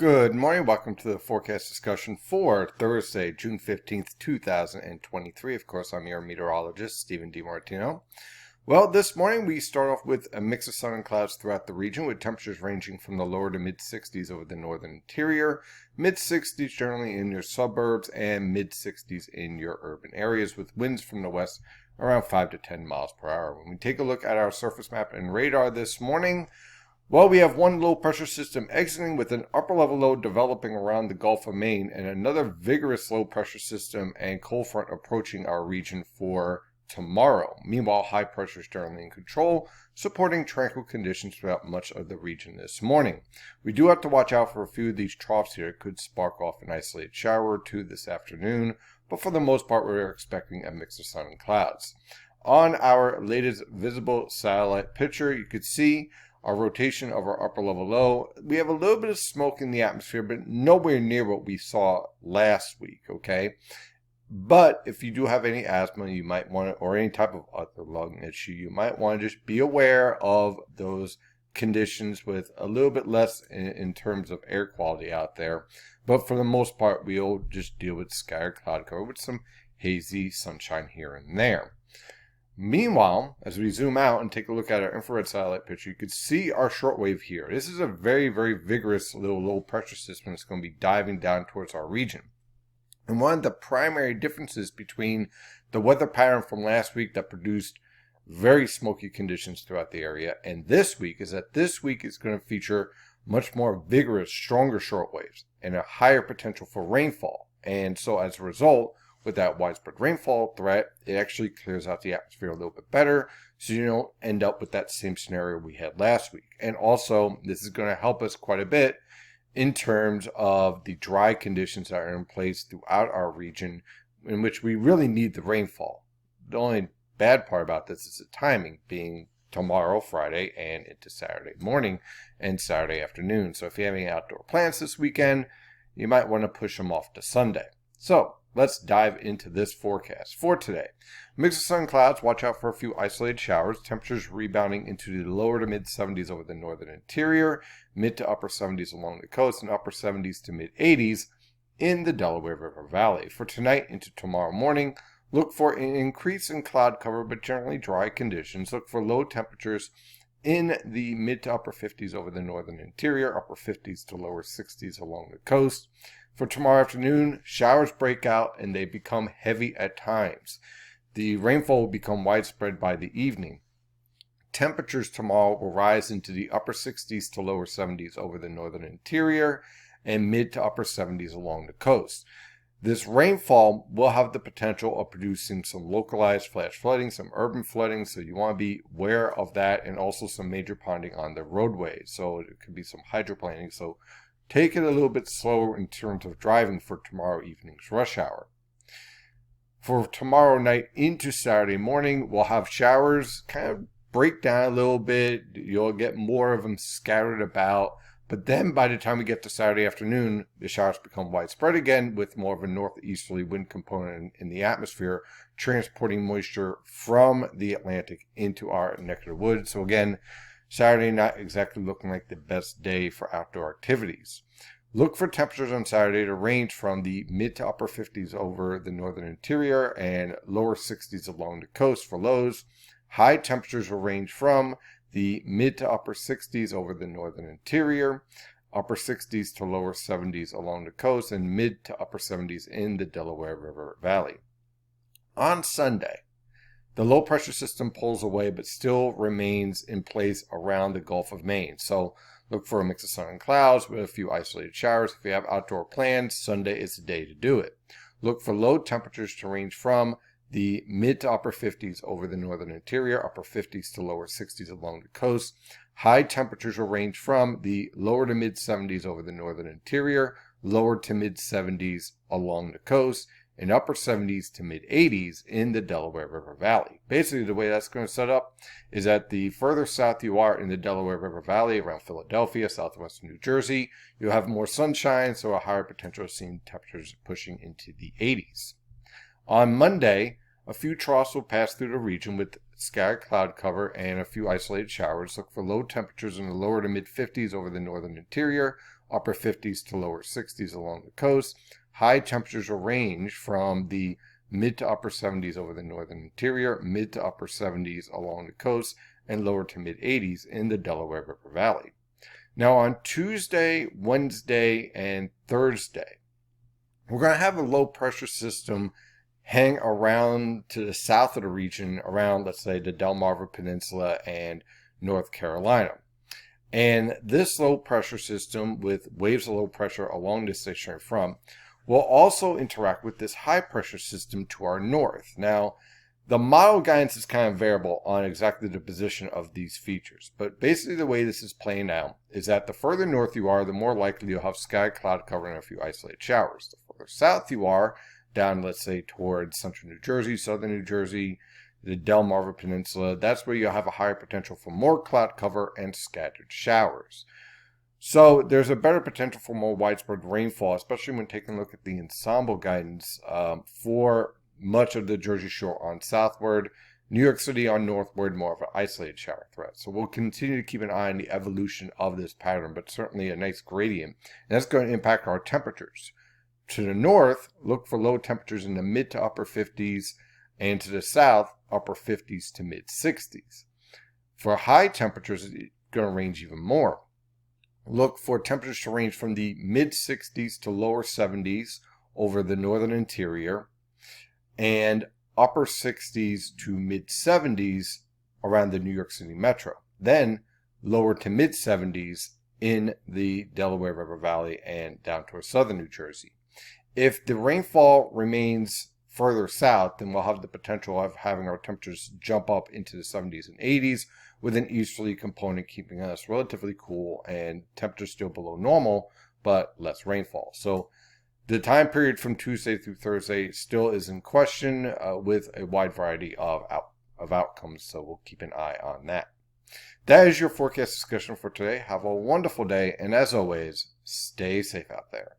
Good morning. Welcome to the forecast discussion for Thursday, June 15th, 2023. Of course, I'm your meteorologist, Stephen DiMartino. Well, this morning we start off with a mix of sun and clouds throughout the region, with temperatures ranging from the lower to mid-60s over the northern interior, mid-60s generally in your suburbs, and mid-60s in your urban areas, with winds from the west around 5 to 10 miles per hour. When we take a look at our surface map and radar this morning, well, we have one low pressure system exiting with an upper level low developing around the Gulf of Maine, and another vigorous low pressure system and cold front approaching our region for tomorrow. Meanwhile, high pressure is generally in control, supporting tranquil conditions throughout much of the region this morning. We do have to watch out for a few of these troughs here. It could spark off an isolated shower or two this afternoon, but for the most part, we're expecting a mix of sun and clouds. On our latest visible satellite picture, you could see our rotation of our upper level low. We have a little bit of smoke in the atmosphere, but nowhere near what we saw last week, okay? But if you do have any asthma, you might want to, or any type of other lung issue, you might want to just be aware of those conditions with a little bit less in terms of air quality out there. But for the most part, we'll just deal with scattered cloud cover with some hazy sunshine here and there. Meanwhile, as we zoom out and take a look at our infrared satellite picture, you can see our shortwave here. This is a very, very vigorous little low pressure system that's going to be diving down towards our region. And one of the primary differences between the weather pattern from last week that produced very smoky conditions throughout the area and this week is that this week is going to feature much more vigorous, stronger shortwaves and a higher potential for rainfall. And so as a result, with that widespread rainfall threat, it actually clears out the atmosphere a little bit better, so you don't end up with that same scenario we had last week. And also, this is going to help us quite a bit in terms of the dry conditions that are in place throughout our region, in which we really need the rainfall. The only bad part about this is the timing, being tomorrow, Friday, and into Saturday morning and Saturday afternoon. So if you have any outdoor plans this weekend, you might want to push them off to Sunday. So let's dive into this forecast for today. Mix of sun and clouds. Watch out for a few isolated showers. Temperatures rebounding into the lower to mid 70s over the northern interior, mid to upper 70s along the coast, and upper 70s to mid 80s in the Delaware River Valley. For tonight into tomorrow morning, look for an increase in cloud cover but generally dry conditions. Look for low temperatures in the mid to upper 50s over the northern interior, upper 50s to lower 60s along the coast. For tomorrow afternoon, showers break out and they become heavy at times. The rainfall will become widespread by the evening. Temperatures tomorrow will rise into the upper 60s to lower 70s over the northern interior and mid to upper 70s along the coast. This rainfall will have the potential of producing some localized flash flooding, some urban flooding, so you want to be aware of that, and also some major ponding on the roadways. So it could be some hydroplaning. So take it a little bit slower in terms of driving for tomorrow evening's rush hour. For tomorrow night into Saturday morning, we'll have showers kind of break down a little bit. You'll get more of them scattered about. But then by the time we get to Saturday afternoon, the showers become widespread again with more of a northeasterly wind component in the atmosphere, transporting moisture from the Atlantic into our neck of the woods. So again, Saturday not exactly looking like the best day for outdoor activities. Look for temperatures on Saturday to range from the mid to upper 50s over the northern interior and lower 60s along the coast for lows. High temperatures will range from the mid to upper 60s over the northern interior, upper 60s to lower 70s along the coast, and mid to upper 70s in the Delaware River Valley. On Sunday, the low pressure system pulls away but still remains in place around the Gulf of Maine. So look for a mix of sun and clouds with a few isolated showers. If you have outdoor plans, Sunday is the day to do it. Look for low temperatures to range from the mid to upper 50s over the northern interior, upper 50s to lower 60s along the coast. High temperatures will range from the lower to mid 70s over the northern interior, lower to mid 70s along the coast, and upper 70s to mid 80s in the Delaware River Valley. Basically, the way that's going to set up is that the further south you are in the Delaware River Valley, around Philadelphia, southwestern New Jersey, you'll have more sunshine, so a higher potential of seeing temperatures pushing into the 80s. On Monday, a few troughs will pass through the region with scattered cloud cover and a few isolated showers. Look for low temperatures in the lower to mid 50s over the northern interior, upper 50s to lower 60s along the coast. High temperatures will range from the mid to upper 70s over the northern interior, mid to upper 70s along the coast, and lower to mid 80s in the Delaware River Valley. Now on Tuesday, Wednesday, and Thursday, we're going to have a low pressure system hang around to the south of the region, around, let's say, the Delmarva Peninsula and North Carolina. And this low pressure system with waves of low pressure along the stationary front will also interact with this high pressure system to our north. Now, the model guidance is kind of variable on exactly the position of these features, but basically the way this is playing out is that the further north you are, the more likely you'll have sky cloud cover and a few isolated showers. The further south you are, down, let's say, towards central New Jersey, southern New Jersey, the Delmarva Peninsula, that's where you'll have a higher potential for more cloud cover and scattered showers. So there's a better potential for more widespread rainfall, especially when taking a look at the ensemble guidance for much of the Jersey Shore on southward, New York City on northward, more of an isolated shower threat. So we'll continue to keep an eye on the evolution of this pattern, but certainly a nice gradient. And that's going to impact our temperatures. To the north, look for low temperatures in the mid to upper 50s, and to the south, upper 50s to mid 60s. For high temperatures, it's going to range even more. Look for temperatures to range from the mid 60s to lower 70s over the northern interior, and upper 60s to mid 70s around the New York City metro. Then lower to mid 70s in the Delaware River Valley and down towards southern New Jersey. If the rainfall remains further south, then we'll have the potential of having our temperatures jump up into the 70s and 80s with an easterly component keeping us relatively cool and temperatures still below normal, but less rainfall. So the time period from Tuesday through Thursday still is in question with a wide variety of outcomes, so we'll keep an eye on that. That is your forecast discussion for today. Have a wonderful day, and as always, stay safe out there.